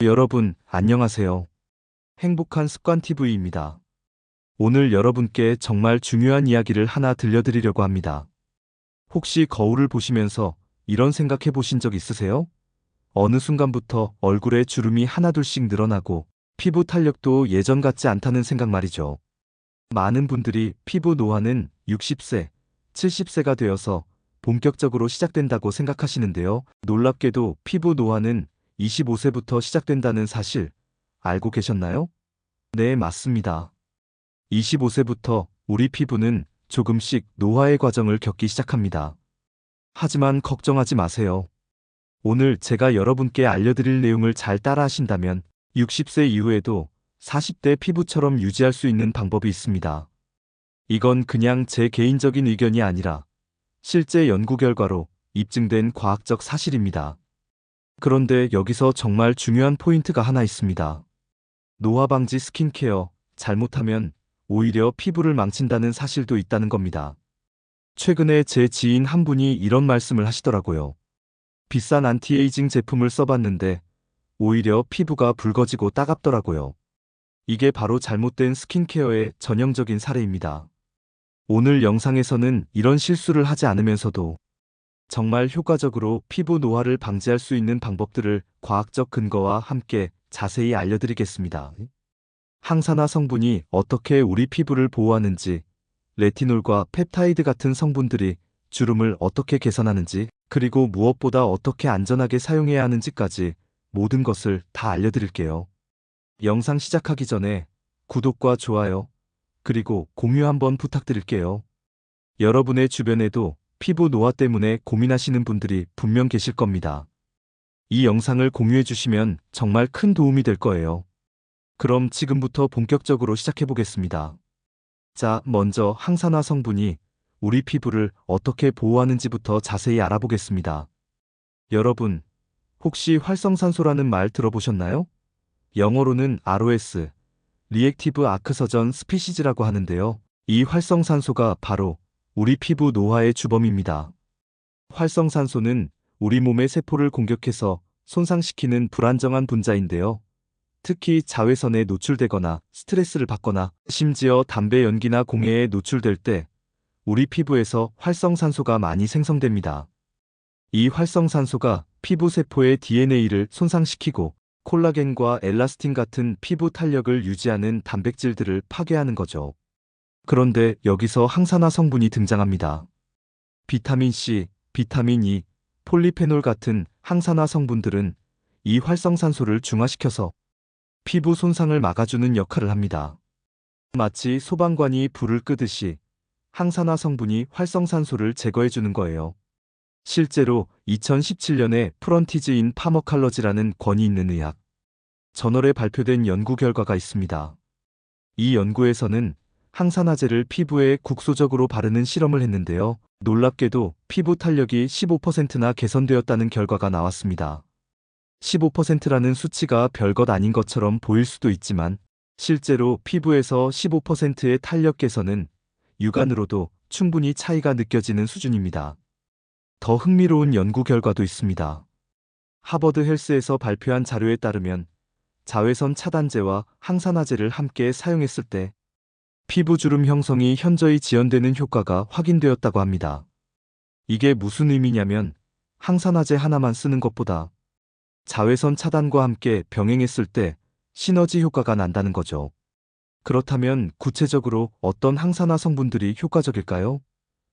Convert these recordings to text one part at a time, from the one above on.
여러분, 안녕하세요. 행복한 습관 TV입니다. 오늘 여러분께 정말 중요한 이야기를 하나 들려드리려고 합니다. 혹시 거울을 보시면서 이런 생각해 보신 적 있으세요? 어느 순간부터 얼굴에 주름이 하나둘씩 늘어나고 피부 탄력도 예전 같지 않다는 생각 말이죠. 많은 분들이 피부 노화는 60세, 70세가 되어서 본격적으로 시작된다고 생각하시는데요. 놀랍게도 피부 노화는 25세부터 시작된다는 사실 알고 계셨나요? 네, 맞습니다. 25세부터 우리 피부는 조금씩 노화의 과정을 겪기 시작합니다. 하지만 걱정하지 마세요. 오늘 제가 여러분께 알려드릴 내용을 잘 따라하신다면 60세 이후에도 40대 피부처럼 유지할 수 있는 방법이 있습니다. 이건 그냥 제 개인적인 의견이 아니라 실제 연구 결과로 입증된 과학적 사실입니다. 그런데 여기서 정말 중요한 포인트가 하나 있습니다. 노화 방지 스킨케어, 잘못하면 오히려 피부를 망친다는 사실도 있다는 겁니다. 최근에 제 지인 한 분이 이런 말씀을 하시더라고요. 비싼 안티에이징 제품을 써봤는데 오히려 피부가 붉어지고 따갑더라고요. 이게 바로 잘못된 스킨케어의 전형적인 사례입니다. 오늘 영상에서는 이런 실수를 하지 않으면서도 정말 효과적으로 피부 노화를 방지할 수 있는 방법들을 과학적 근거와 함께 자세히 알려드리겠습니다. 항산화 성분이 어떻게 우리 피부를 보호하는지, 레티놀과 펩타이드 같은 성분들이 주름을 어떻게 개선하는지, 그리고 무엇보다 어떻게 안전하게 사용해야 하는지까지 모든 것을 다 알려드릴게요. 영상 시작하기 전에 구독과 좋아요, 그리고 공유 한번 부탁드릴게요. 여러분의 주변에도 피부 노화 때문에 고민하시는 분들이 분명 계실 겁니다. 이 영상을 공유해 주시면 정말 큰 도움이 될 거예요. 그럼 지금부터 본격적으로 시작해 보겠습니다. 자, 먼저 항산화 성분이 우리 피부를 어떻게 보호하는지부터 자세히 알아보겠습니다. 여러분, 혹시 활성산소라는 말 들어보셨나요? 영어로는 ROS, 리액티브 아크서전 스피시즈라고 하는데요. 이 활성산소가 바로 우리 피부 노화의 주범입니다. 활성산소는 우리 몸의 세포를 공격해서 손상시키는 불안정한 분자인데요. 특히 자외선에 노출되거나 스트레스를 받거나 심지어 담배 연기나 공해에 노출될 때 우리 피부에서 활성산소가 많이 생성됩니다. 이 활성산소가 피부 세포의 DNA를 손상시키고 콜라겐과 엘라스틴 같은 피부 탄력을 유지하는 단백질들을 파괴하는 거죠. 그런데 여기서 항산화 성분이 등장합니다. 비타민 C, 비타민 E, 폴리페놀 같은 항산화 성분들은 이 활성산소를 중화시켜서 피부 손상을 막아주는 역할을 합니다. 마치 소방관이 불을 끄듯이 항산화 성분이 활성산소를 제거해주는 거예요. 실제로 2017년에 프런티즈 인 파머칼러지라는 권위 있는 의학 저널에 발표된 연구 결과가 있습니다. 이 연구에서는 항산화제를 피부에 국소적으로 바르는 실험을 했는데요. 놀랍게도 피부 탄력이 15%나 개선되었다는 결과가 나왔습니다. 15%라는 수치가 별것 아닌 것처럼 보일 수도 있지만 실제로 피부에서 15%의 탄력 개선은 육안으로도 충분히 차이가 느껴지는 수준입니다. 더 흥미로운 연구 결과도 있습니다. 하버드 헬스에서 발표한 자료에 따르면 자외선 차단제와 항산화제를 함께 사용했을 때 피부 주름 형성이 현저히 지연되는 효과가 확인되었다고 합니다. 이게 무슨 의미냐면 항산화제 하나만 쓰는 것보다 자외선 차단과 함께 병행했을 때 시너지 효과가 난다는 거죠. 그렇다면 구체적으로 어떤 항산화 성분들이 효과적일까요?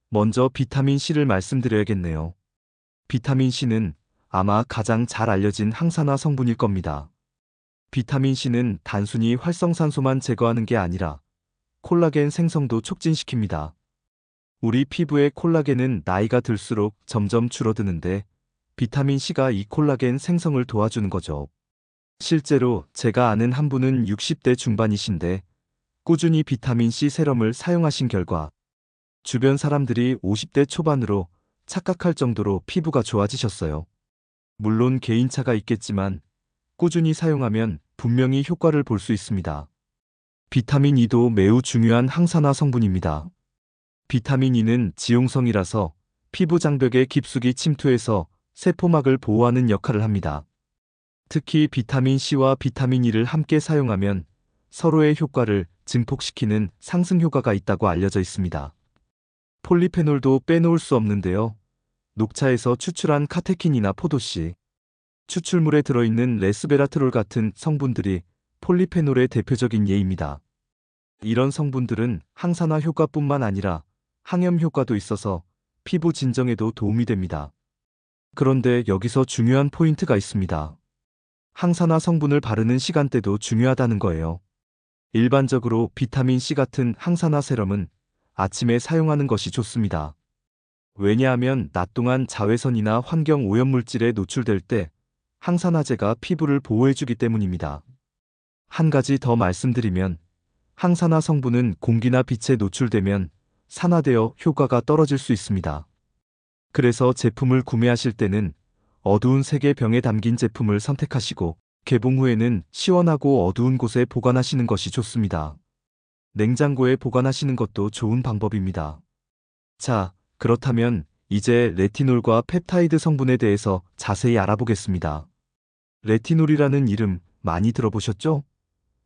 먼저 비타민 C를 말씀드려야겠네요. 비타민 C는 아마 가장 잘 알려진 항산화 성분일 겁니다. 비타민 C는 단순히 활성산소만 제거하는 게 아니라 콜라겐 생성도 촉진시킵니다. 우리 피부의 콜라겐은 나이가 들수록 점점 줄어드는데 비타민 C가 이 콜라겐 생성을 도와주는 거죠. 실제로 제가 아는 한 분은 60대 중반이신데 꾸준히 비타민 C 세럼을 사용하신 결과 주변 사람들이 50대 초반으로 착각할 정도로 피부가 좋아지셨어요. 물론 개인차가 있겠지만 꾸준히 사용하면 분명히 효과를 볼 수 있습니다. 비타민 E도 매우 중요한 항산화 성분입니다. 비타민 E는 지용성이라서 피부 장벽에 깊숙이 침투해서 세포막을 보호하는 역할을 합니다. 특히 비타민 C와 비타민 E를 함께 사용하면 서로의 효과를 증폭시키는 상승 효과가 있다고 알려져 있습니다. 폴리페놀도 빼놓을 수 없는데요. 녹차에서 추출한 카테킨이나 포도씨, 추출물에 들어있는 레스베라트롤 같은 성분들이 폴리페놀의 대표적인 예입니다. 이런 성분들은 항산화 효과뿐만 아니라 항염 효과도 있어서 피부 진정에도 도움이 됩니다. 그런데 여기서 중요한 포인트가 있습니다. 항산화 성분을 바르는 시간대도 중요하다는 거예요. 일반적으로 비타민 C 같은 항산화 세럼은 아침에 사용하는 것이 좋습니다. 왜냐하면 낮 동안 자외선이나 환경 오염물질에 노출될 때 항산화제가 피부를 보호해주기 때문입니다. 한 가지 더 말씀드리면 항산화 성분은 공기나 빛에 노출되면 산화되어 효과가 떨어질 수 있습니다. 그래서 제품을 구매하실 때는 어두운 색의 병에 담긴 제품을 선택하시고 개봉 후에는 시원하고 어두운 곳에 보관하시는 것이 좋습니다. 냉장고에 보관하시는 것도 좋은 방법입니다. 자, 그렇다면 이제 레티놀과 펩타이드 성분에 대해서 자세히 알아보겠습니다. 레티놀이라는 이름 많이 들어보셨죠?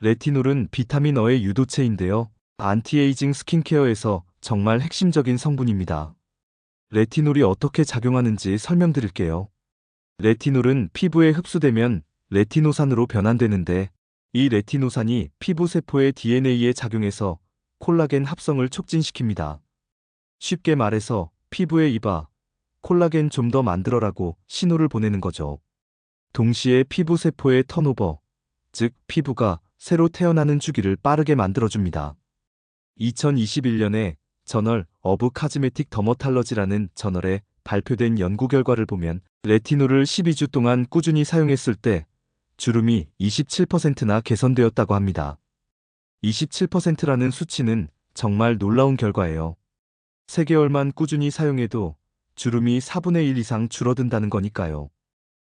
레티놀은 비타민 E의 유도체인데요. 안티에이징 스킨케어에서 정말 핵심적인 성분입니다. 레티놀이 어떻게 작용하는지 설명드릴게요. 레티놀은 피부에 흡수되면 레티노산으로 변환되는데 이 레티노산이 피부 세포의 DNA에 작용해서 콜라겐 합성을 촉진시킵니다. 쉽게 말해서 피부에 이봐, 콜라겐 좀 더 만들어라고 신호를 보내는 거죠. 동시에 피부 세포의 턴오버, 즉 피부가 새로 태어나는 주기를 빠르게 만들어줍니다. 2021년에 저널 어브 카즈메틱 더머탈러지라는 저널에 발표된 연구 결과를 보면 레티놀을 12주 동안 꾸준히 사용했을 때 주름이 27%나 개선되었다고 합니다. 27%라는 수치는 정말 놀라운 결과예요. 3개월만 꾸준히 사용해도 주름이 4분의 1 이상 줄어든다는 거니까요.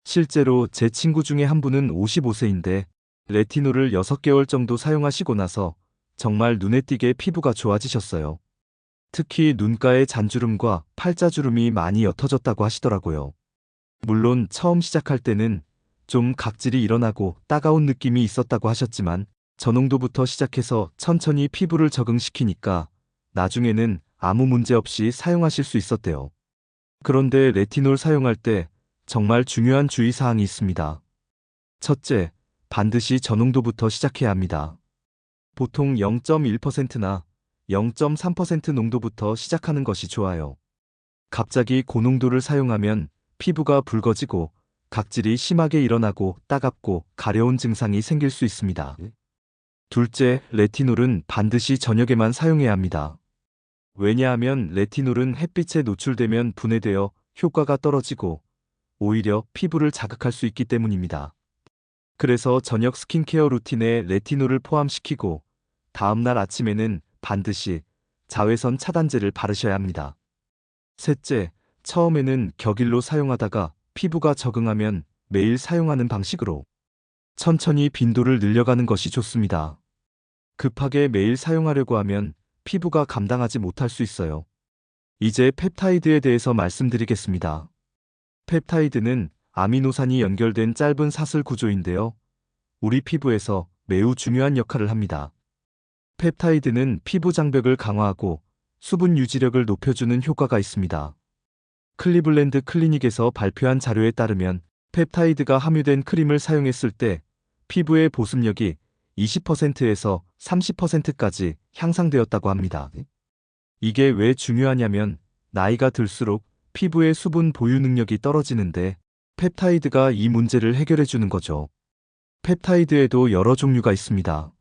실제로 제 친구 중에 한 분은 55세인데 레티놀을 6개월 정도 사용하시고 나서 정말 눈에 띄게 피부가 좋아지셨어요. 특히 눈가의 잔주름과 팔자주름이 많이 옅어졌다고 하시더라고요. 물론 처음 시작할 때는 좀 각질이 일어나고 따가운 느낌이 있었다고 하셨지만 저농도부터 시작해서 천천히 피부를 적응시키니까 나중에는 아무 문제 없이 사용하실 수 있었대요. 그런데 레티놀 사용할 때 정말 중요한 주의사항이 있습니다. 첫째, 반드시 저농도부터 시작해야 합니다. 보통 0.1%나 0.3% 농도부터 시작하는 것이 좋아요. 갑자기 고농도를 사용하면 피부가 붉어지고 각질이 심하게 일어나고 따갑고 가려운 증상이 생길 수 있습니다. 둘째, 레티놀은 반드시 저녁에만 사용해야 합니다. 왜냐하면 레티놀은 햇빛에 노출되면 분해되어 효과가 떨어지고 오히려 피부를 자극할 수 있기 때문입니다. 그래서 저녁 스킨케어 루틴에 레티놀을 포함시키고 다음날 아침에는 반드시 자외선 차단제를 바르셔야 합니다. 셋째, 처음에는 격일로 사용하다가 피부가 적응하면 매일 사용하는 방식으로 천천히 빈도를 늘려가는 것이 좋습니다. 급하게 매일 사용하려고 하면 피부가 감당하지 못할 수 있어요. 이제 펩타이드에 대해서 말씀드리겠습니다. 펩타이드는 아미노산이 연결된 짧은 사슬 구조인데요. 우리 피부에서 매우 중요한 역할을 합니다. 펩타이드는 피부 장벽을 강화하고 수분 유지력을 높여주는 효과가 있습니다. 클리블랜드 클리닉에서 발표한 자료에 따르면 펩타이드가 함유된 크림을 사용했을 때 피부의 보습력이 20%에서 30%까지 향상되었다고 합니다. 이게 왜 중요하냐면 나이가 들수록 피부의 수분 보유 능력이 떨어지는데 펩타이드가 이 문제를 해결해 주는 거죠. 펩타이드에도 여러 종류가 있습니다.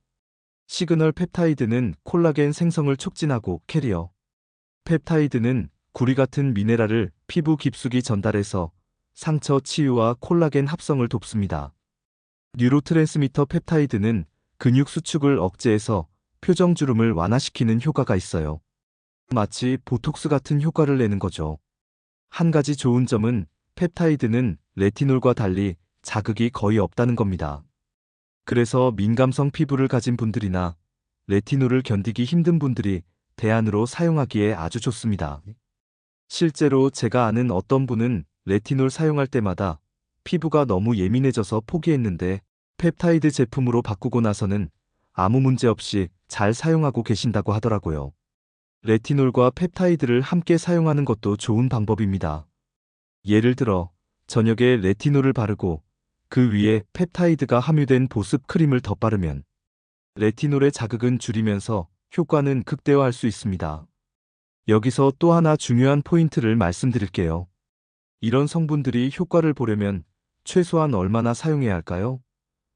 시그널 펩타이드는 콜라겐 생성을 촉진하고 캐리어 펩타이드는 구리 같은 미네랄을 피부 깊숙이 전달해서 상처 치유와 콜라겐 합성을 돕습니다. 뉴로트랜스미터 펩타이드는 근육 수축을 억제해서 표정주름을 완화시키는 효과가 있어요. 마치 보톡스 같은 효과를 내는 거죠. 한 가지 좋은 점은 펩타이드는 레티놀과 달리 자극이 거의 없다는 겁니다. 그래서 민감성 피부를 가진 분들이나 레티놀을 견디기 힘든 분들이 대안으로 사용하기에 아주 좋습니다. 실제로 제가 아는 어떤 분은 레티놀 사용할 때마다 피부가 너무 예민해져서 포기했는데 펩타이드 제품으로 바꾸고 나서는 아무 문제 없이 잘 사용하고 계신다고 하더라고요. 레티놀과 펩타이드를 함께 사용하는 것도 좋은 방법입니다. 예를 들어 저녁에 레티놀을 바르고 그 위에 펩타이드가 함유된 보습 크림을 덧바르면 레티놀의 자극은 줄이면서 효과는 극대화할 수 있습니다. 여기서 또 하나 중요한 포인트를 말씀드릴게요. 이런 성분들이 효과를 보려면 최소한 얼마나 사용해야 할까요?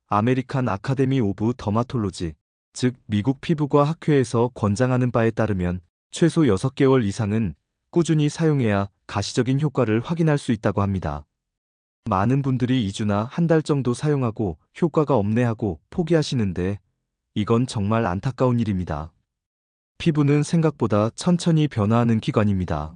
아메리칸 아카데미 오브 더마톨로지, 즉 미국 피부과 학회에서 권장하는 바에 따르면 최소 6개월 이상은 꾸준히 사용해야 가시적인 효과를 확인할 수 있다고 합니다. 많은 분들이 2주나 한 달 정도 사용하고 효과가 없네 하고 포기하시는데 이건 정말 안타까운 일입니다. 피부는 생각보다 천천히 변화하는 기관입니다.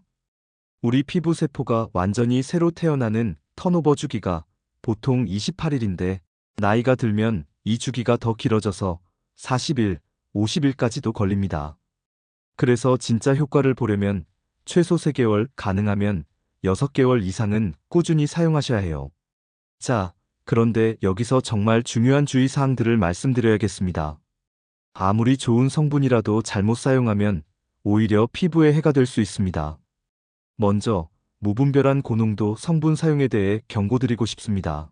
우리 피부 세포가 완전히 새로 태어나는 턴오버 주기가 보통 28일인데 나이가 들면 이 주기가 더 길어져서 40일, 50일까지도 걸립니다. 그래서 진짜 효과를 보려면 최소 3개월, 가능하면 6개월 이상은 꾸준히 사용하셔야 해요. 자, 그런데 여기서 정말 중요한 주의사항들을 말씀드려야겠습니다. 아무리 좋은 성분이라도 잘못 사용하면 오히려 피부에 해가 될 수 있습니다. 먼저, 무분별한 고농도 성분 사용에 대해 경고드리고 싶습니다.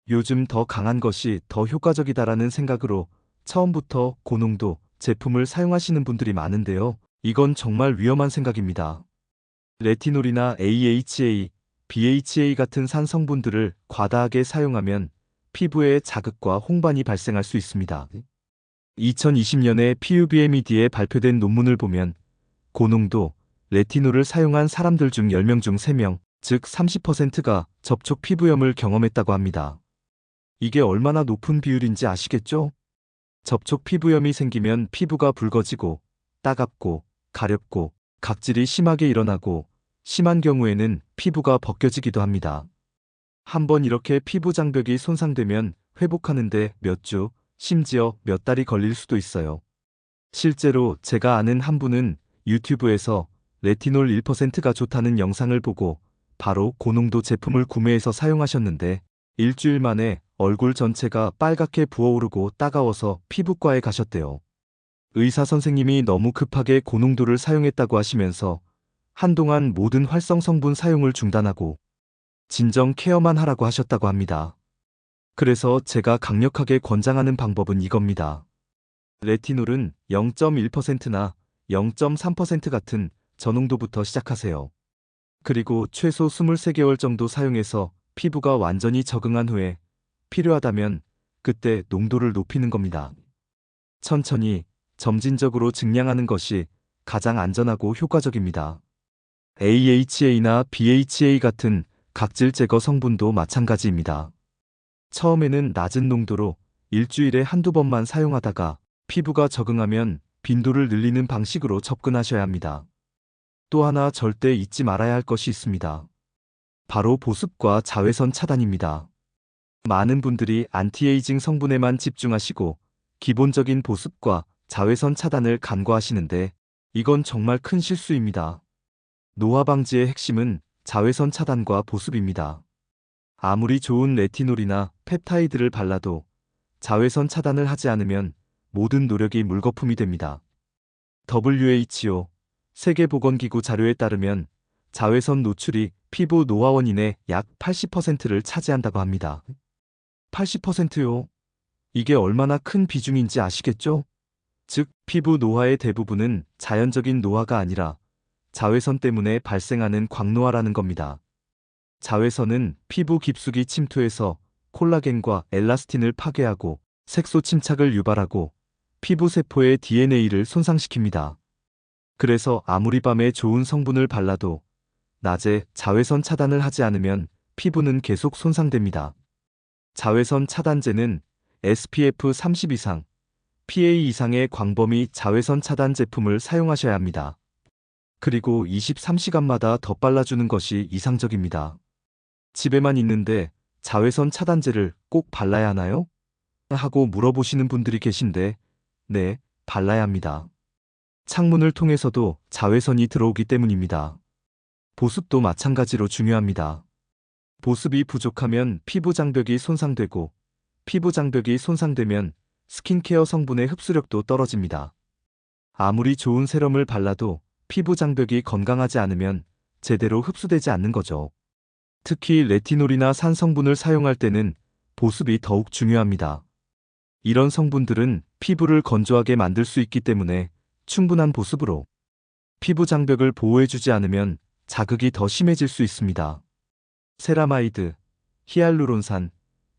요즘 더 강한 것이 더 효과적이다라는 생각으로 처음부터 고농도 제품을 사용하시는 분들이 많은데요. 이건 정말 위험한 생각입니다. 레티놀이나 AHA, BHA 같은 산 성분들을 과다하게 사용하면 피부에 자극과 홍반이 발생할 수 있습니다. 2020년에 PUBMED에 발표된 논문을 보면 고농도 레티놀을 사용한 사람들 중 10명 중 3명, 즉 30%가 접촉 피부염을 경험했다고 합니다. 이게 얼마나 높은 비율인지 아시겠죠? 접촉 피부염이 생기면 피부가 붉어지고 따갑고 가렵고 각질이 심하게 일어나고 심한 경우에는 피부가 벗겨지기도 합니다. 한번 이렇게 피부 장벽이 손상되면 회복하는데 몇 주, 심지어 몇 달이 걸릴 수도 있어요. 실제로 제가 아는 한 분은 유튜브에서 레티놀 1%가 좋다는 영상을 보고 바로 고농도 제품을 구매해서 사용하셨는데 일주일 만에 얼굴 전체가 빨갛게 부어오르고 따가워서 피부과에 가셨대요. 의사 선생님이 너무 급하게 고농도를 사용했다고 하시면서 한동안 모든 활성 성분 사용을 중단하고 진정 케어만 하라고 하셨다고 합니다. 그래서 제가 강력하게 권장하는 방법은 이겁니다. 레티놀은 0.1%나 0.3% 같은 저농도부터 시작하세요. 그리고 최소 23개월 정도 사용해서 피부가 완전히 적응한 후에 필요하다면 그때 농도를 높이는 겁니다. 천천히, 점진적으로 증량하는 것이 가장 안전하고 효과적입니다. AHA나 BHA 같은 각질 제거 성분도 마찬가지입니다. 처음에는 낮은 농도로 일주일에 한두 번만 사용하다가 피부가 적응하면 빈도를 늘리는 방식으로 접근하셔야 합니다. 또 하나 절대 잊지 말아야 할 것이 있습니다. 바로 보습과 자외선 차단입니다. 많은 분들이 안티에이징 성분에만 집중하시고 기본적인 보습과 자외선 차단을 간과하시는데 이건 정말 큰 실수입니다. 노화 방지의 핵심은 자외선 차단과 보습입니다. 아무리 좋은 레티놀이나 펩타이드를 발라도 자외선 차단을 하지 않으면 모든 노력이 물거품이 됩니다. WHO 세계보건기구 자료에 따르면 자외선 노출이 피부 노화 원인의 약 80%를 차지한다고 합니다. 80%요? 이게 얼마나 큰 비중인지 아시겠죠? 즉, 피부 노화의 대부분은 자연적인 노화가 아니라 자외선 때문에 발생하는 광노화라는 겁니다. 자외선은 피부 깊숙이 침투해서 콜라겐과 엘라스틴을 파괴하고 색소 침착을 유발하고 피부 세포의 DNA를 손상시킵니다. 그래서 아무리 밤에 좋은 성분을 발라도 낮에 자외선 차단을 하지 않으면 피부는 계속 손상됩니다. 자외선 차단제는 SPF 30 이상, PA 이상의 광범위 자외선 차단 제품을 사용하셔야 합니다. 그리고 23시간마다 덧발라주는 것이 이상적입니다. 집에만 있는데 자외선 차단제를 꼭 발라야 하나요? 하고 물어보시는 분들이 계신데, 네, 발라야 합니다. 창문을 통해서도 자외선이 들어오기 때문입니다. 보습도 마찬가지로 중요합니다. 보습이 부족하면 피부 장벽이 손상되고, 피부 장벽이 손상되면 스킨케어 성분의 흡수력도 떨어집니다. 아무리 좋은 세럼을 발라도 피부 장벽이 건강하지 않으면 제대로 흡수되지 않는 거죠. 특히 레티놀이나 산 성분을 사용할 때는 보습이 더욱 중요합니다. 이런 성분들은 피부를 건조하게 만들 수 있기 때문에 충분한 보습으로 피부 장벽을 보호해주지 않으면 자극이 더 심해질 수 있습니다. 세라마이드, 히알루론산,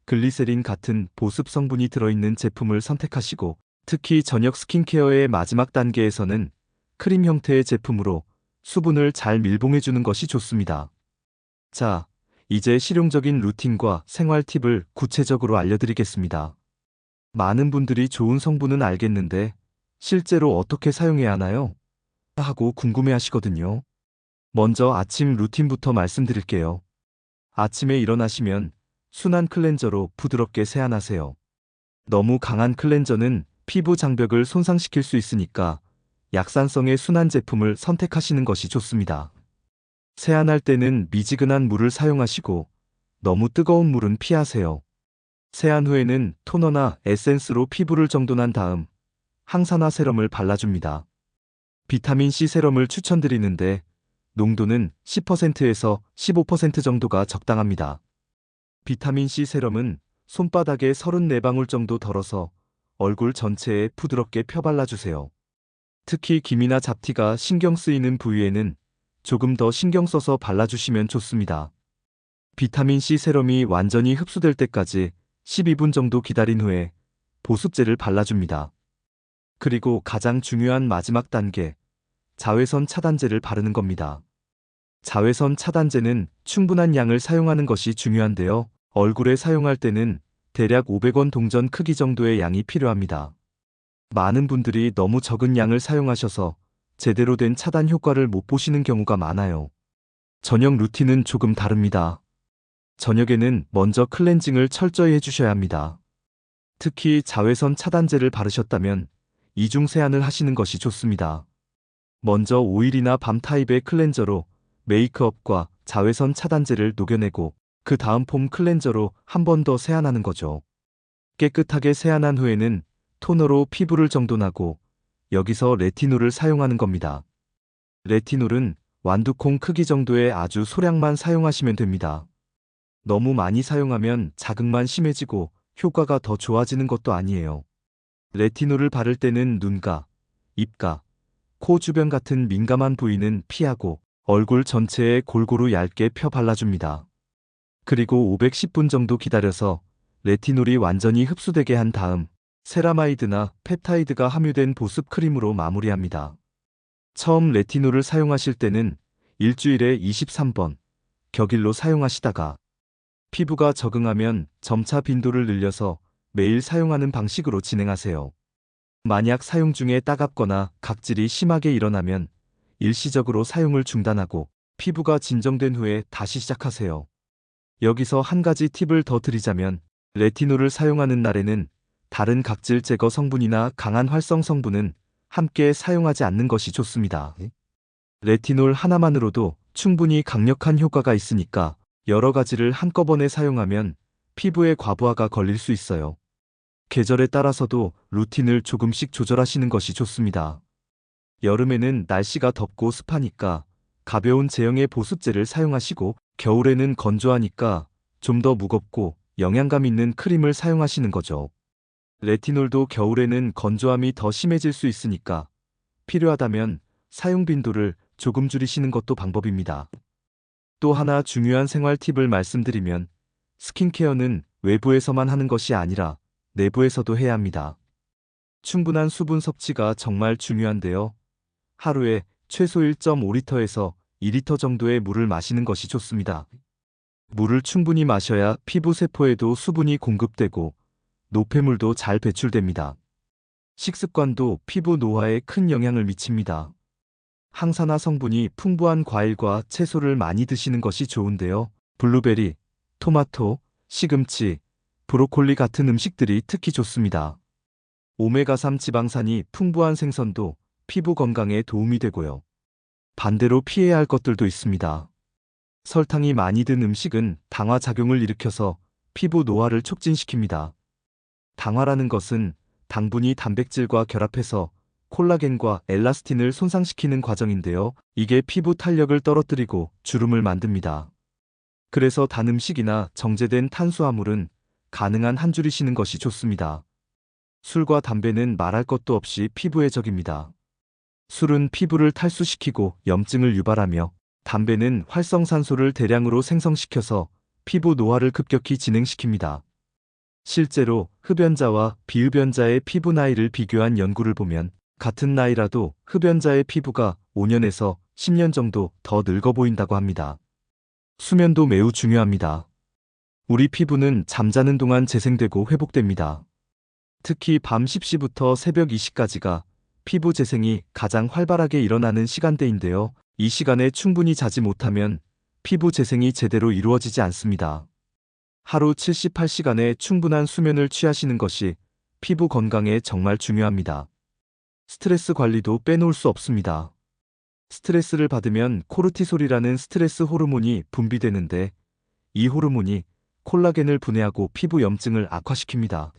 글리세린 같은 보습 성분이 들어있는 제품을 선택하시고, 특히 저녁 스킨케어의 마지막 단계에서는 크림 형태의 제품으로 수분을 잘 밀봉해주는 것이 좋습니다. 자, 이제 실용적인 루틴과 생활 팁을 구체적으로 알려드리겠습니다. 많은 분들이 좋은 성분은 알겠는데 실제로 어떻게 사용해야 하나요? 하고 궁금해하시거든요. 먼저 아침 루틴부터 말씀드릴게요. 아침에 일어나시면 순한 클렌저로 부드럽게 세안하세요. 너무 강한 클렌저는 피부 장벽을 손상시킬 수 있으니까 약산성의 순한 제품을 선택하시는 것이 좋습니다. 세안할 때는 미지근한 물을 사용하시고 너무 뜨거운 물은 피하세요. 세안 후에는 토너나 에센스로 피부를 정돈한 다음 항산화 세럼을 발라줍니다. 비타민C 세럼을 추천드리는데 농도는 10%에서 15% 정도가 적당합니다. 비타민C 세럼은 손바닥에 34방울 정도 덜어서 얼굴 전체에 부드럽게 펴발라주세요. 특히 기미나 잡티가 신경 쓰이는 부위에는 조금 더 신경 써서 발라주시면 좋습니다. 비타민C 세럼이 완전히 흡수될 때까지 12분 정도 기다린 후에 보습제를 발라줍니다. 그리고 가장 중요한 마지막 단계, 자외선 차단제를 바르는 겁니다. 자외선 차단제는 충분한 양을 사용하는 것이 중요한데요. 얼굴에 사용할 때는 대략 500원 동전 크기 정도의 양이 필요합니다. 많은 분들이 너무 적은 양을 사용하셔서 제대로 된 차단 효과를 못 보시는 경우가 많아요. 저녁 루틴은 조금 다릅니다. 저녁에는 먼저 클렌징을 철저히 해주셔야 합니다. 특히 자외선 차단제를 바르셨다면 이중 세안을 하시는 것이 좋습니다. 먼저 오일이나 밤 타입의 클렌저로 메이크업과 자외선 차단제를 녹여내고 그 다음 폼 클렌저로 한 번 더 세안하는 거죠. 깨끗하게 세안한 후에는 토너로 피부를 정돈하고 여기서 레티놀을 사용하는 겁니다. 레티놀은 완두콩 크기 정도의 아주 소량만 사용하시면 됩니다. 너무 많이 사용하면 자극만 심해지고 효과가 더 좋아지는 것도 아니에요. 레티놀을 바를 때는 눈가, 입가, 코 주변 같은 민감한 부위는 피하고 얼굴 전체에 골고루 얇게 펴 발라줍니다. 그리고 510분 정도 기다려서 레티놀이 완전히 흡수되게 한 다음 세라마이드나 펩타이드가 함유된 보습 크림으로 마무리합니다. 처음 레티놀을 사용하실 때는 일주일에 23번 격일로 사용하시다가 피부가 적응하면 점차 빈도를 늘려서 매일 사용하는 방식으로 진행하세요. 만약 사용 중에 따갑거나 각질이 심하게 일어나면 일시적으로 사용을 중단하고 피부가 진정된 후에 다시 시작하세요. 여기서 한 가지 팁을 더 드리자면 레티놀을 사용하는 날에는 다른 각질 제거 성분이나 강한 활성 성분은 함께 사용하지 않는 것이 좋습니다. 레티놀 하나만으로도 충분히 강력한 효과가 있으니까 여러 가지를 한꺼번에 사용하면 피부에 과부하가 걸릴 수 있어요. 계절에 따라서도 루틴을 조금씩 조절하시는 것이 좋습니다. 여름에는 날씨가 덥고 습하니까 가벼운 제형의 보습제를 사용하시고 겨울에는 건조하니까 좀 더 무겁고 영양감 있는 크림을 사용하시는 거죠. 레티놀도 겨울에는 건조함이 더 심해질 수 있으니까 필요하다면 사용 빈도를 조금 줄이시는 것도 방법입니다. 또 하나 중요한 생활 팁을 말씀드리면 스킨케어는 외부에서만 하는 것이 아니라 내부에서도 해야 합니다. 충분한 수분 섭취가 정말 중요한데요. 하루에 최소 1.5리터에서 2리터 정도의 물을 마시는 것이 좋습니다. 물을 충분히 마셔야 피부 세포에도 수분이 공급되고 노폐물도 잘 배출됩니다. 식습관도 피부 노화에 큰 영향을 미칩니다. 항산화 성분이 풍부한 과일과 채소를 많이 드시는 것이 좋은데요. 블루베리, 토마토, 시금치, 브로콜리 같은 음식들이 특히 좋습니다. 오메가3 지방산이 풍부한 생선도 피부 건강에 도움이 되고요. 반대로 피해야 할 것들도 있습니다. 설탕이 많이 든 음식은 당화 작용을 일으켜서 피부 노화를 촉진시킵니다. 당화라는 것은 당분이 단백질과 결합해서 콜라겐과 엘라스틴을 손상시키는 과정인데요. 이게 피부 탄력을 떨어뜨리고 주름을 만듭니다. 그래서 단 음식이나 정제된 탄수화물은 가능한 한 줄이시는 것이 좋습니다. 술과 담배는 말할 것도 없이 피부의 적입니다. 술은 피부를 탈수시키고 염증을 유발하며 담배는 활성산소를 대량으로 생성시켜서 피부 노화를 급격히 진행시킵니다. 실제로 흡연자와 비흡연자의 피부 나이를 비교한 연구를 보면 같은 나이라도 흡연자의 피부가 5년에서 10년 정도 더 늙어 보인다고 합니다. 수면도 매우 중요합니다. 우리 피부는 잠자는 동안 재생되고 회복됩니다. 특히 밤 10시부터 새벽 2시까지가 피부 재생이 가장 활발하게 일어나는 시간대인데요. 이 시간에 충분히 자지 못하면 피부 재생이 제대로 이루어지지 않습니다. 하루 78시간의 충분한 수면을 취하시는 것이 피부 건강에 정말 중요합니다. 스트레스 관리도 빼놓을 수 없습니다. 스트레스를 받으면 코르티솔이라는 스트레스 호르몬이 분비되는데 이 호르몬이 콜라겐을 분해하고 피부 염증을 악화시킵니다.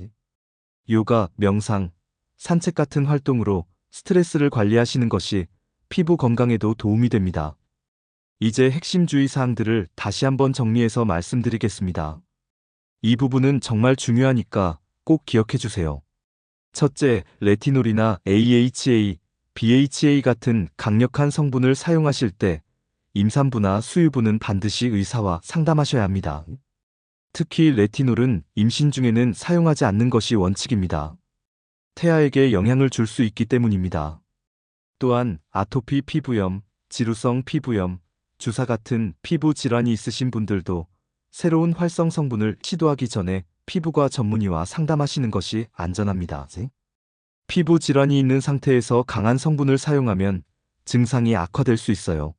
요가, 명상, 산책 같은 활동으로 스트레스를 관리하시는 것이 피부 건강에도 도움이 됩니다. 이제 핵심 주의 사항들을 다시 한번 정리해서 말씀드리겠습니다. 이 부분은 정말 중요하니까 꼭 기억해 주세요. 첫째, 레티놀이나 AHA, BHA 같은 강력한 성분을 사용하실 때 임산부나 수유부는 반드시 의사와 상담하셔야 합니다. 특히 레티놀은 임신 중에는 사용하지 않는 것이 원칙입니다. 태아에게 영향을 줄 수 있기 때문입니다. 또한 아토피 피부염, 지루성 피부염, 주사 같은 피부 질환이 있으신 분들도 새로운 활성 성분을 시도하기 전에 피부과 전문의와 상담하시는 것이 안전합니다. 피부 질환이 있는 상태에서 강한 성분을 사용하면 증상이 악화될 수 있어요.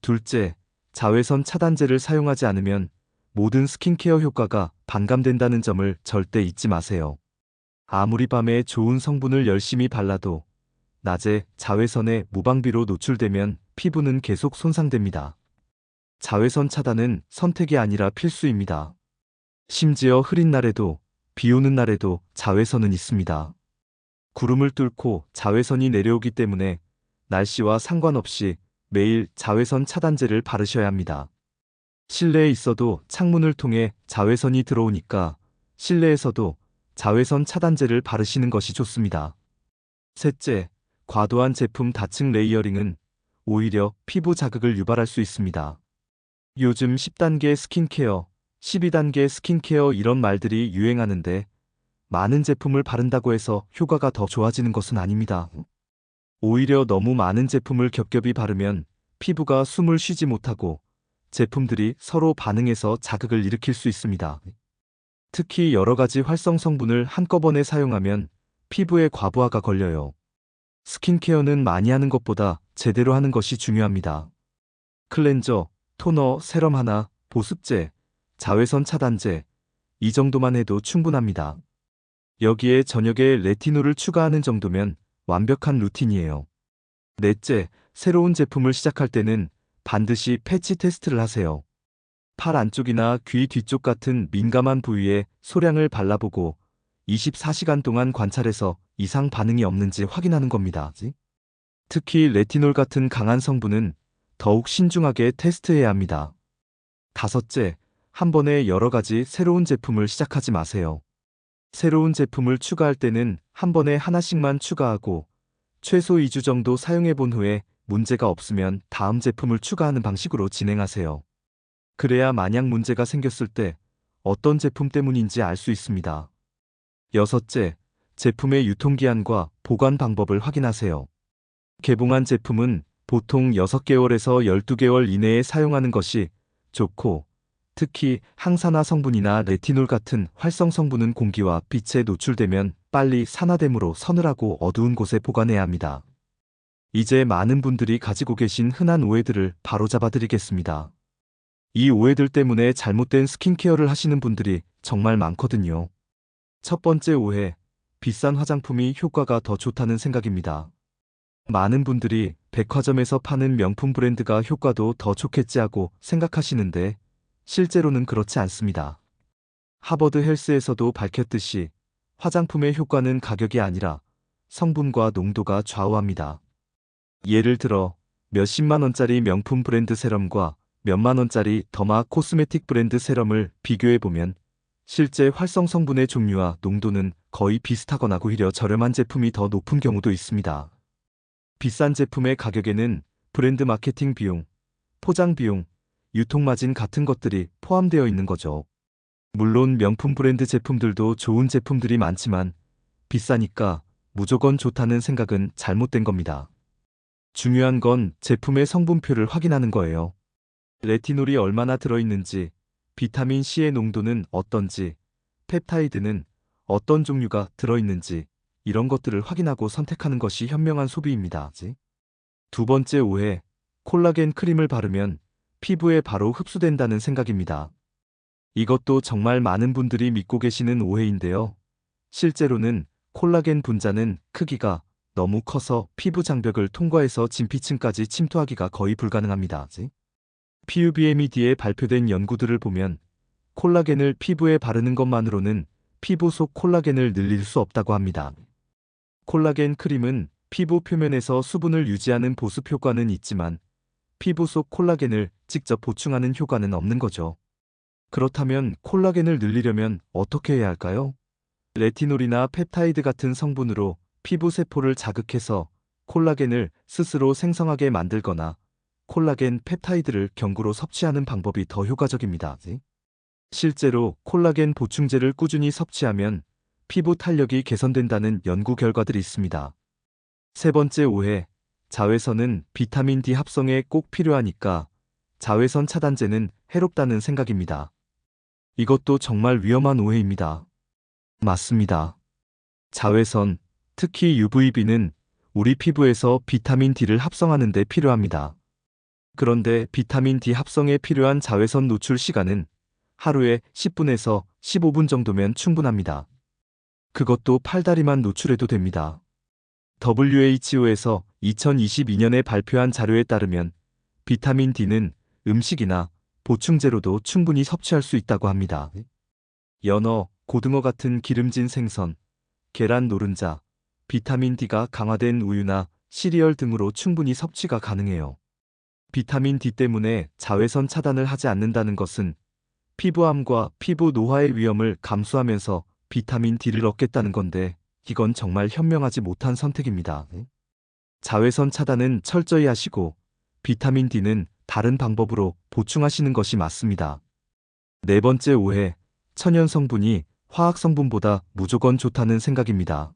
둘째, 자외선 차단제를 사용하지 않으면 모든 스킨케어 효과가 반감된다는 점을 절대 잊지 마세요. 아무리 밤에 좋은 성분을 열심히 발라도 낮에 자외선에 무방비로 노출되면 피부는 계속 손상됩니다. 자외선 차단은 선택이 아니라 필수입니다. 심지어 흐린 날에도 비 오는 날에도 자외선은 있습니다. 구름을 뚫고 자외선이 내려오기 때문에 날씨와 상관없이 매일 자외선 차단제를 바르셔야 합니다. 실내에 있어도 창문을 통해 자외선이 들어오니까 실내에서도 자외선 차단제를 바르시는 것이 좋습니다. 셋째, 과도한 제품 다층 레이어링은 오히려 피부 자극을 유발할 수 있습니다. 요즘 10단계 스킨케어, 12단계 스킨케어 이런 말들이 유행하는데 많은 제품을 바른다고 해서 효과가 더 좋아지는 것은 아닙니다. 오히려 너무 많은 제품을 겹겹이 바르면 피부가 숨을 쉬지 못하고 제품들이 서로 반응해서 자극을 일으킬 수 있습니다. 특히 여러 가지 활성 성분을 한꺼번에 사용하면 피부에 과부하가 걸려요. 스킨케어는 많이 하는 것보다 제대로 하는 것이 중요합니다. 클렌저, 토너, 세럼 하나, 보습제, 자외선 차단제, 이 정도만 해도 충분합니다. 여기에 저녁에 레티놀을 추가하는 정도면 완벽한 루틴이에요. 넷째, 새로운 제품을 시작할 때는 반드시 패치 테스트를 하세요. 팔 안쪽이나 귀 뒤쪽 같은 민감한 부위에 소량을 발라보고 24시간 동안 관찰해서 이상 반응이 없는지 확인하는 겁니다. 특히 레티놀 같은 강한 성분은 더욱 신중하게 테스트해야 합니다. 다섯째, 한 번에 여러 가지 새로운 제품을 시작하지 마세요. 새로운 제품을 추가할 때는 한 번에 하나씩만 추가하고 최소 2주 정도 사용해 본 후에 문제가 없으면 다음 제품을 추가하는 방식으로 진행하세요. 그래야 만약 문제가 생겼을 때 어떤 제품 때문인지 알 수 있습니다. 여섯째, 제품의 유통기한과 보관 방법을 확인하세요. 개봉한 제품은 보통 6개월에서 12개월 이내에 사용하는 것이 좋고, 특히 항산화 성분이나 레티놀 같은 활성 성분은 공기와 빛에 노출되면 빨리 산화되므로 서늘하고 어두운 곳에 보관해야 합니다. 이제 많은 분들이 가지고 계신 흔한 오해들을 바로잡아 드리겠습니다. 이 오해들 때문에 잘못된 스킨케어를 하시는 분들이 정말 많거든요. 첫 번째 오해, 비싼 화장품이 효과가 더 좋다는 생각입니다. 많은 분들이 백화점에서 파는 명품 브랜드가 효과도 더 좋겠지 하고 생각하시는데 실제로는 그렇지 않습니다. 하버드 헬스에서도 밝혔듯이 화장품의 효과는 가격이 아니라 성분과 농도가 좌우합니다. 예를 들어 몇십만 원짜리 명품 브랜드 세럼과 몇만 원짜리 더마 코스메틱 브랜드 세럼을 비교해보면 실제 활성 성분의 종류와 농도는 거의 비슷하거나 오히려 저렴한 제품이 더 높은 경우도 있습니다. 비싼 제품의 가격에는 브랜드 마케팅 비용, 포장 비용, 유통마진 같은 것들이 포함되어 있는 거죠. 물론 명품 브랜드 제품들도 좋은 제품들이 많지만 비싸니까 무조건 좋다는 생각은 잘못된 겁니다. 중요한 건 제품의 성분표를 확인하는 거예요. 레티놀이 얼마나 들어있는지, 비타민 C의 농도는 어떤지, 펩타이드는 어떤 종류가 들어있는지 이런 것들을 확인하고 선택하는 것이 현명한 소비입니다. 두 번째 오해, 콜라겐 크림을 바르면 피부에 바로 흡수된다는 생각입니다. 이것도 정말 많은 분들이 믿고 계시는 오해인데요. 실제로는 콜라겐 분자는 크기가 너무 커서 피부 장벽을 통과해서 진피층까지 침투하기가 거의 불가능합니다. PUBMED에 발표된 연구들을 보면 콜라겐을 피부에 바르는 것만으로는 피부 속 콜라겐을 늘릴 수 없다고 합니다. 콜라겐 크림은 피부 표면에서 수분을 유지하는 보습 효과는 있지만 피부 속 콜라겐을 직접 보충하는 효과는 없는 거죠. 그렇다면 콜라겐을 늘리려면 어떻게 해야 할까요? 레티놀이나 펩타이드 같은 성분으로 피부 세포를 자극해서 콜라겐을 스스로 생성하게 만들거나 콜라겐 펩타이드를 경구로 섭취하는 방법이 더 효과적입니다. 실제로 콜라겐 보충제를 꾸준히 섭취하면 피부 탄력이 개선된다는 연구 결과들이 있습니다. 세 번째 오해, 자외선은 비타민 D 합성에 꼭 필요하니까 자외선 차단제는 해롭다는 생각입니다. 이것도 정말 위험한 오해입니다. 맞습니다. 자외선, 특히 UVB는 우리 피부에서 비타민 D를 합성하는 데 필요합니다. 그런데 비타민 D 합성에 필요한 자외선 노출 시간은 하루에 10분에서 15분 정도면 충분합니다. 그것도 팔다리만 노출해도 됩니다. WHO에서 2022년에 발표한 자료에 따르면 비타민 D는 음식이나 보충제로도 충분히 섭취할 수 있다고 합니다. 연어, 고등어 같은 기름진 생선, 계란 노른자, 비타민 D가 강화된 우유나 시리얼 등으로 충분히 섭취가 가능해요. 비타민 D 때문에 자외선 차단을 하지 않는다는 것은 피부암과 피부 노화의 위험을 감수하면서 비타민 D를 얻겠다는 건데 이건 정말 현명하지 못한 선택입니다. 자외선 차단은 철저히 하시고 비타민 D는 다른 방법으로 보충하시는 것이 맞습니다. 네 번째 오해, 천연 성분이 화학 성분보다 무조건 좋다는 생각입니다.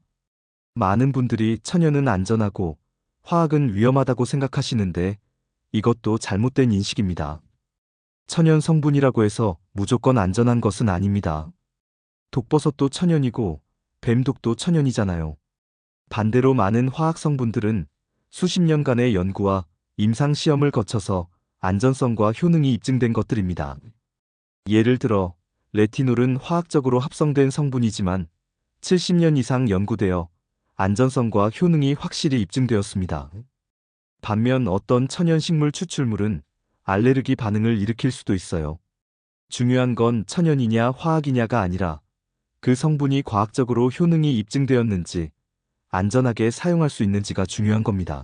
많은 분들이 천연은 안전하고 화학은 위험하다고 생각하시는데 이것도 잘못된 인식입니다. 천연 성분이라고 해서 무조건 안전한 것은 아닙니다. 독버섯도 천연이고 뱀독도 천연이잖아요. 반대로 많은 화학 성분들은 수십 년간의 연구와 임상 시험을 거쳐서 안전성과 효능이 입증된 것들입니다. 예를 들어 레티놀은 화학적으로 합성된 성분이지만 70년 이상 연구되어 안전성과 효능이 확실히 입증되었습니다. 반면 어떤 천연식물 추출물은 알레르기 반응을 일으킬 수도 있어요. 중요한 건 천연이냐 화학이냐가 아니라 그 성분이 과학적으로 효능이 입증되었는지 안전하게 사용할 수 있는지가 중요한 겁니다.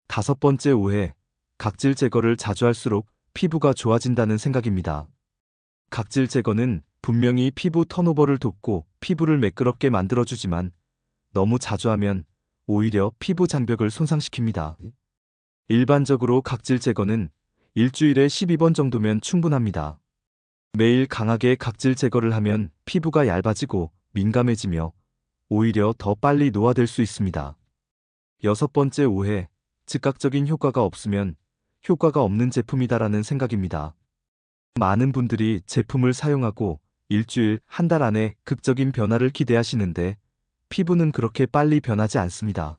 다섯 번째 오해, 각질 제거를 자주 할수록 피부가 좋아진다는 생각입니다. 각질 제거는 분명히 피부 턴오버를 돕고 피부를 매끄럽게 만들어주지만 너무 자주 하면 오히려 피부 장벽을 손상시킵니다. 일반적으로 각질 제거는 일주일에 12번 정도면 충분합니다. 매일 강하게 각질 제거를 하면 피부가 얇아지고 민감해지며 오히려 더 빨리 노화될 수 있습니다. 여섯 번째 오해, 즉각적인 효과가 없으면 효과가 없는 제품이다라는 생각입니다. 많은 분들이 제품을 사용하고 일주일, 한 달 안에 극적인 변화를 기대하시는데 피부는 그렇게 빨리 변하지 않습니다.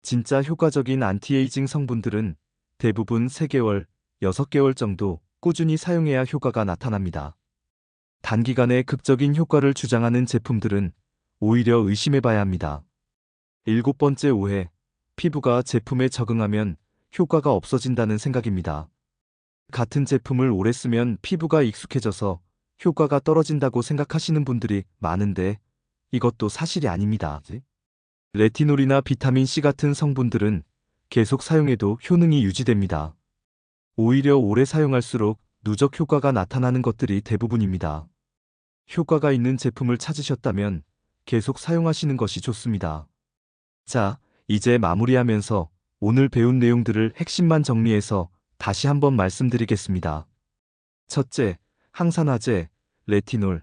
진짜 효과적인 안티에이징 성분들은 대부분 3개월, 6개월 정도 꾸준히 사용해야 효과가 나타납니다. 단기간에 극적인 효과를 주장하는 제품들은 오히려 의심해봐야 합니다. 일곱 번째 오해, 피부가 제품에 적응하면 효과가 없어진다는 생각입니다. 같은 제품을 오래 쓰면 피부가 익숙해져서 효과가 떨어진다고 생각하시는 분들이 많은데 이것도 사실이 아닙니다. 레티놀이나 비타민 C 같은 성분들은 계속 사용해도 효능이 유지됩니다. 오히려 오래 사용할수록 누적 효과가 나타나는 것들이 대부분입니다. 효과가 있는 제품을 찾으셨다면 계속 사용하시는 것이 좋습니다. 자, 이제 마무리하면서 오늘 배운 내용들을 핵심만 정리해서 다시 한번 말씀드리겠습니다. 첫째, 항산화제, 레티놀,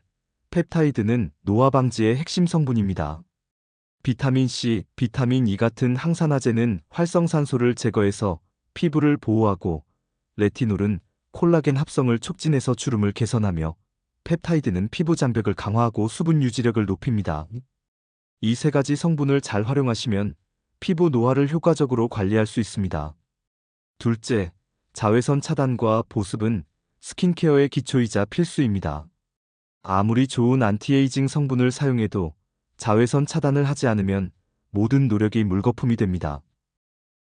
펩타이드는 노화 방지의 핵심 성분입니다. 비타민 C, 비타민 E 같은 항산화제는 활성산소를 제거해서 피부를 보호하고, 레티놀은 콜라겐 합성을 촉진해서 주름을 개선하며, 펩타이드는 피부 장벽을 강화하고 수분 유지력을 높입니다. 이 세 가지 성분을 잘 활용하시면 피부 노화를 효과적으로 관리할 수 있습니다. 둘째, 자외선 차단과 보습은 스킨케어의 기초이자 필수입니다. 아무리 좋은 안티에이징 성분을 사용해도 자외선 차단을 하지 않으면 모든 노력이 물거품이 됩니다.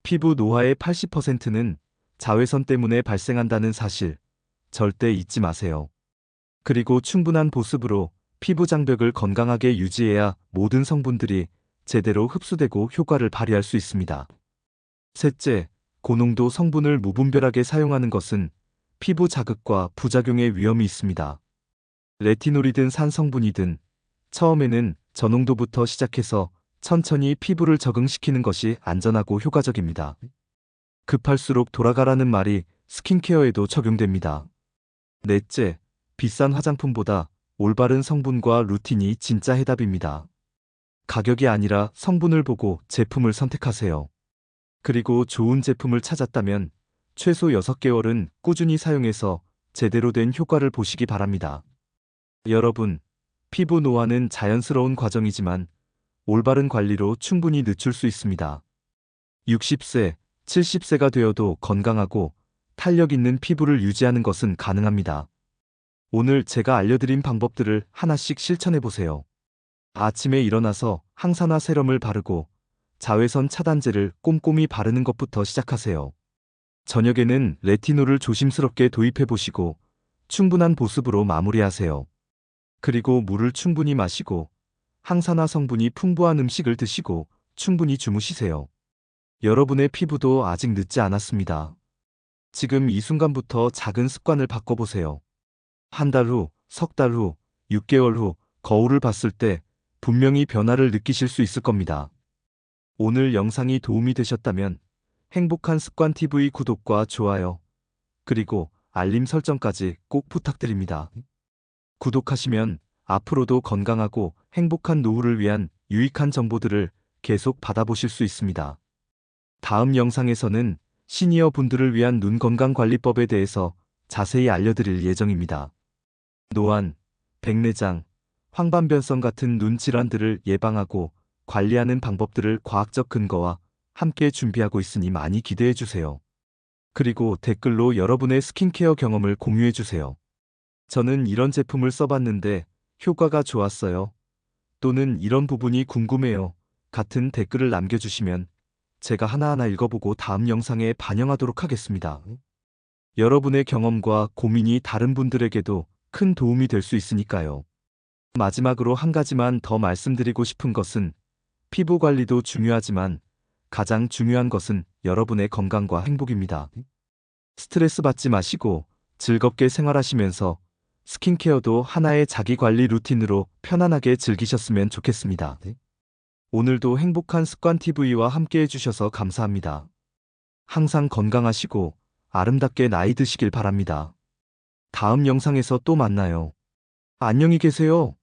피부 노화의 80%는 자외선 때문에 발생한다는 사실 절대 잊지 마세요. 그리고 충분한 보습으로 피부 장벽을 건강하게 유지해야 모든 성분들이 제대로 흡수되고 효과를 발휘할 수 있습니다. 셋째, 고농도 성분을 무분별하게 사용하는 것은 피부 자극과 부작용의 위험이 있습니다. 레티놀이든 산 성분이든 처음에는 저농도부터 시작해서 천천히 피부를 적응시키는 것이 안전하고 효과적입니다. 급할수록 돌아가라는 말이 스킨케어에도 적용됩니다. 넷째, 비싼 화장품보다 올바른 성분과 루틴이 진짜 해답입니다. 가격이 아니라 성분을 보고 제품을 선택하세요. 그리고 좋은 제품을 찾았다면 최소 6개월은 꾸준히 사용해서 제대로 된 효과를 보시기 바랍니다. 여러분, 피부 노화는 자연스러운 과정이지만 올바른 관리로 충분히 늦출 수 있습니다. 60세, 70세가 되어도 건강하고 탄력 있는 피부를 유지하는 것은 가능합니다. 오늘 제가 알려드린 방법들을 하나씩 실천해보세요. 아침에 일어나서 항산화 세럼을 바르고 자외선 차단제를 꼼꼼히 바르는 것부터 시작하세요. 저녁에는 레티놀을 조심스럽게 도입해보시고 충분한 보습으로 마무리하세요. 그리고 물을 충분히 마시고 항산화 성분이 풍부한 음식을 드시고 충분히 주무시세요. 여러분의 피부도 아직 늦지 않았습니다. 지금 이 순간부터 작은 습관을 바꿔보세요. 한 달 후, 석 달 후, 6개월 후 거울을 봤을 때 분명히 변화를 느끼실 수 있을 겁니다. 오늘 영상이 도움이 되셨다면 행복한 습관 TV 구독과 좋아요, 그리고 알림 설정까지 꼭 부탁드립니다. 구독하시면 앞으로도 건강하고 행복한 노후를 위한 유익한 정보들을 계속 받아보실 수 있습니다. 다음 영상에서는 시니어 분들을 위한 눈 건강 관리법에 대해서 자세히 알려드릴 예정입니다. 노안, 백내장, 황반변성 같은 눈 질환들을 예방하고 관리하는 방법들을 과학적 근거와 함께 준비하고 있으니 많이 기대해주세요. 그리고 댓글로 여러분의 스킨케어 경험을 공유해주세요. 저는 이런 제품을 써봤는데 효과가 좋았어요. 또는 이런 부분이 궁금해요. 같은 댓글을 남겨주시면 제가 하나하나 읽어보고 다음 영상에 반영하도록 하겠습니다. 여러분의 경험과 고민이 다른 분들에게도 큰 도움이 될 수 있으니까요. 마지막으로 한 가지만 더 말씀드리고 싶은 것은 피부 관리도 중요하지만 가장 중요한 것은 여러분의 건강과 행복입니다. 스트레스 받지 마시고 즐겁게 생활하시면서 스킨케어도 하나의 자기관리 루틴으로 편안하게 즐기셨으면 좋겠습니다. 오늘도 행복한 습관 TV와 함께 해주셔서 감사합니다. 항상 건강하시고 아름답게 나이 드시길 바랍니다. 다음 영상에서 또 만나요. 안녕히 계세요.